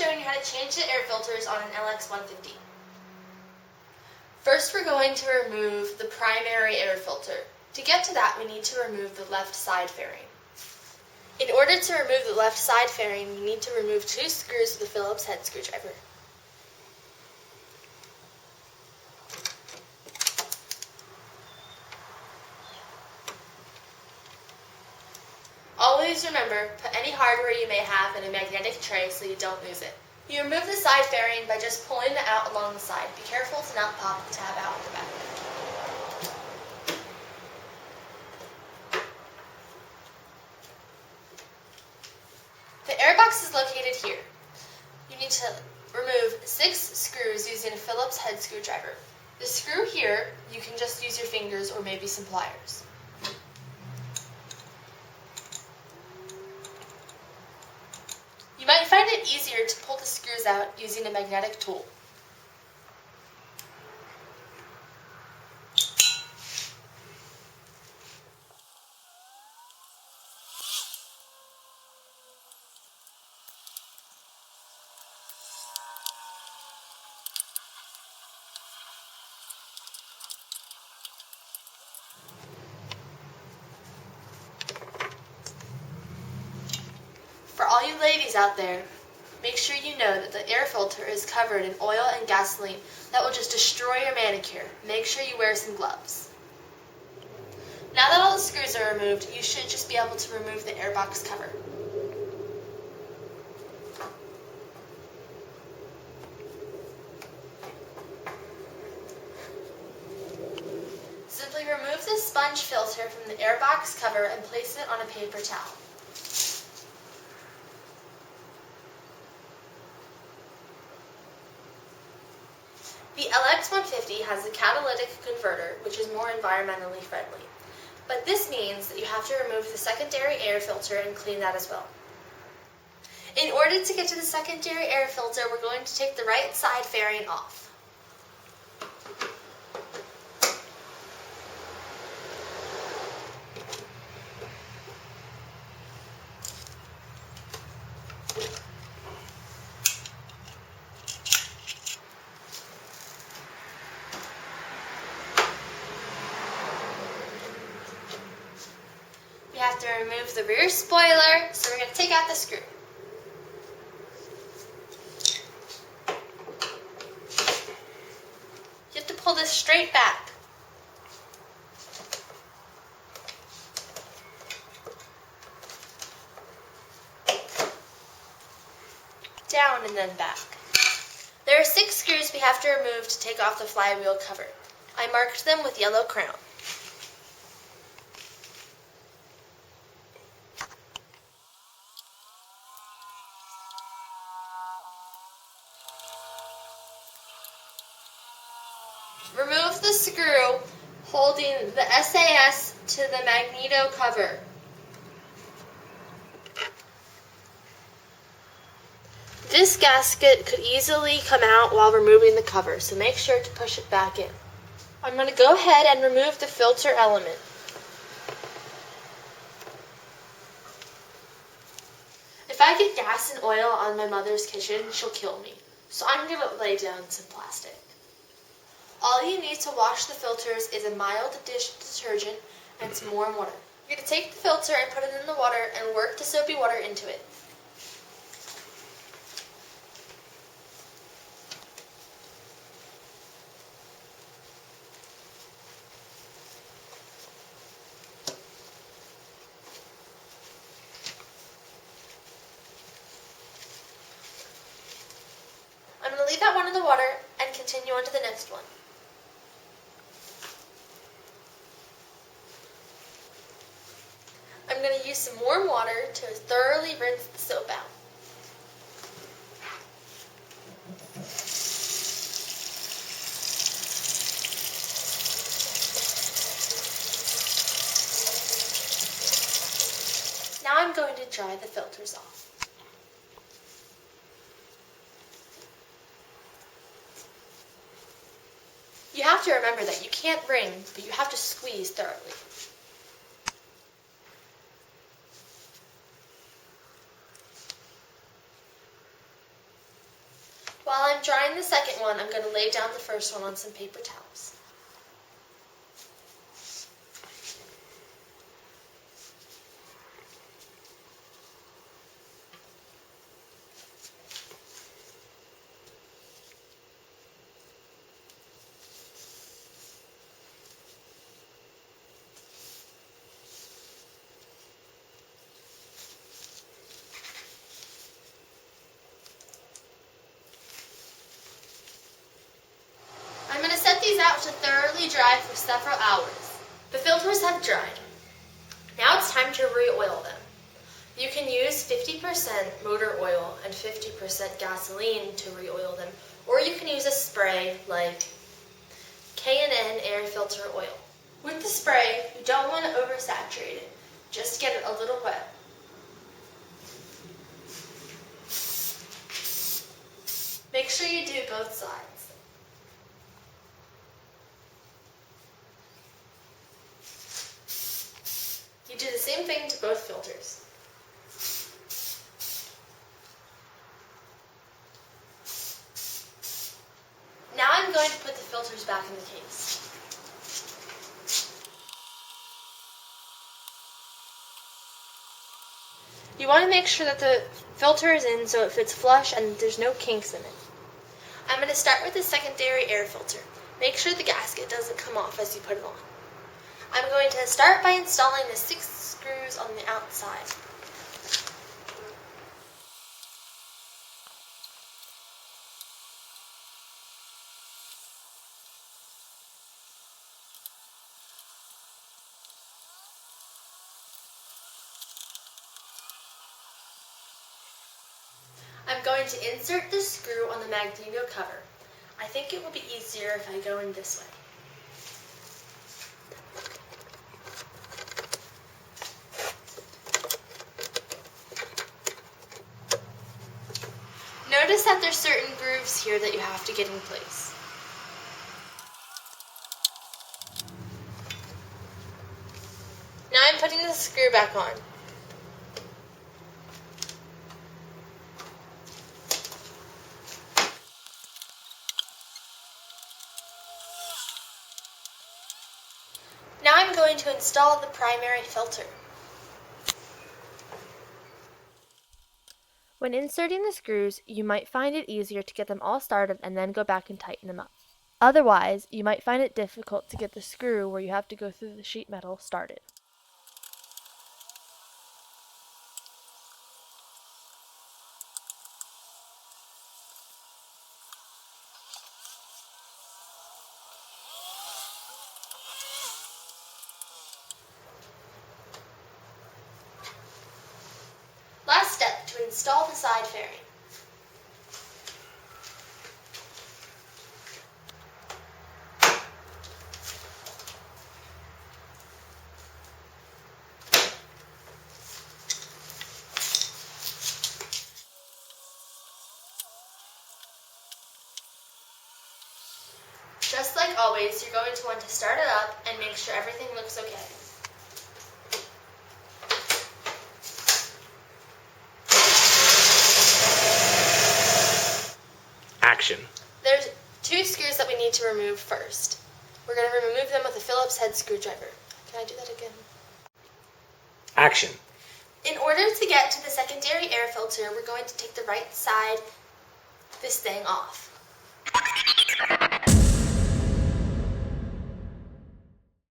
showing you how to change the air filters on an LX150. First, we're going to remove the primary air filter. To get to that, we need to remove the left side fairing. In order to remove the left side fairing, you need to remove 2 screws with a Phillips head screwdriver. Always remember, put any hardware you may have in a magnetic tray so you don't lose it. You remove the side fairing by just pulling it out along the side. Be careful to not pop the tab out the back. The airbox is located here. You need to remove 6 screws using a Phillips head screwdriver. The screw here, you can just use your fingers or maybe some pliers. You might find it easier to pull the screws out using a magnetic tool. For all you ladies out there, make sure you know that the air filter is covered in oil and gasoline that will just destroy your manicure. Make sure you wear some gloves. Now that all the screws are removed, you should just be able to remove the airbox cover. Simply remove the sponge filter from the airbox cover and place it on a paper towel. The LX150 has a catalytic converter, which is more environmentally friendly. But this means that you have to remove the secondary air filter and clean that as well. In order to get to the secondary air filter, we're going to take the right side fairing off. We have to remove the rear spoiler, so we're going to take out the screw. You have to pull this straight back. Down and then back. There are 6 screws we have to remove to take off the flywheel cover. I marked them with yellow crayon. Remove the screw holding the SAS to the magneto cover. This gasket could easily come out while removing the cover, so make sure to push it back in. I'm going to go ahead and remove the filter element. If I get gas and oil on my mother's kitchen, she'll kill me, so I'm going to lay down some plastic. All you need to wash the filters is a mild dish detergent and some warm water. You're going to take the filter and put it in the water and work the soapy water into it. I'm going to leave that one in the water and continue on to the next one. I'm going to use some warm water to thoroughly rinse the soap out. Now I'm going to dry the filters off. You have to remember that you can't wring, but you have to squeeze thoroughly. While I'm drying the second one, I'm going to lay down the first one on some paper towels. I'm going to set these out to thoroughly dry for several hours. The filters have dried. Now it's time to re-oil them. You can use 50% motor oil and 50% gasoline to re-oil them, or you can use a spray like K&N air filter oil. With the spray, you don't want to oversaturate it. Just get it a little wet. Make sure you do both sides. You do the same thing to both filters. Now I'm going to put the filters back in the case. You want to make sure that the filter is in so it fits flush and there's no kinks in it. I'm going to start with the secondary air filter. Make sure the gasket doesn't come off as you put it on. I'm going to start by installing the 6 screws on the outside. I'm going to insert the screw on the magneto cover. I think it will be easier if I go in this way. Notice that there's certain grooves here that you have to get in place. Now I'm putting the screw back on. Now I'm going to install the primary filter. When inserting the screws, you might find it easier to get them all started and then go back and tighten them up. Otherwise, you might find it difficult to get the screw where you have to go through the sheet metal started. Last step, to install the side fairing. Just like always, you're going to want to start it up and make sure everything looks okay. Action. There's 2 screws that we need to remove first. We're going to remove them with a Phillips head screwdriver. Can I do that again? Action. In order to get to the secondary air filter, we're going to take the right side, this thing off.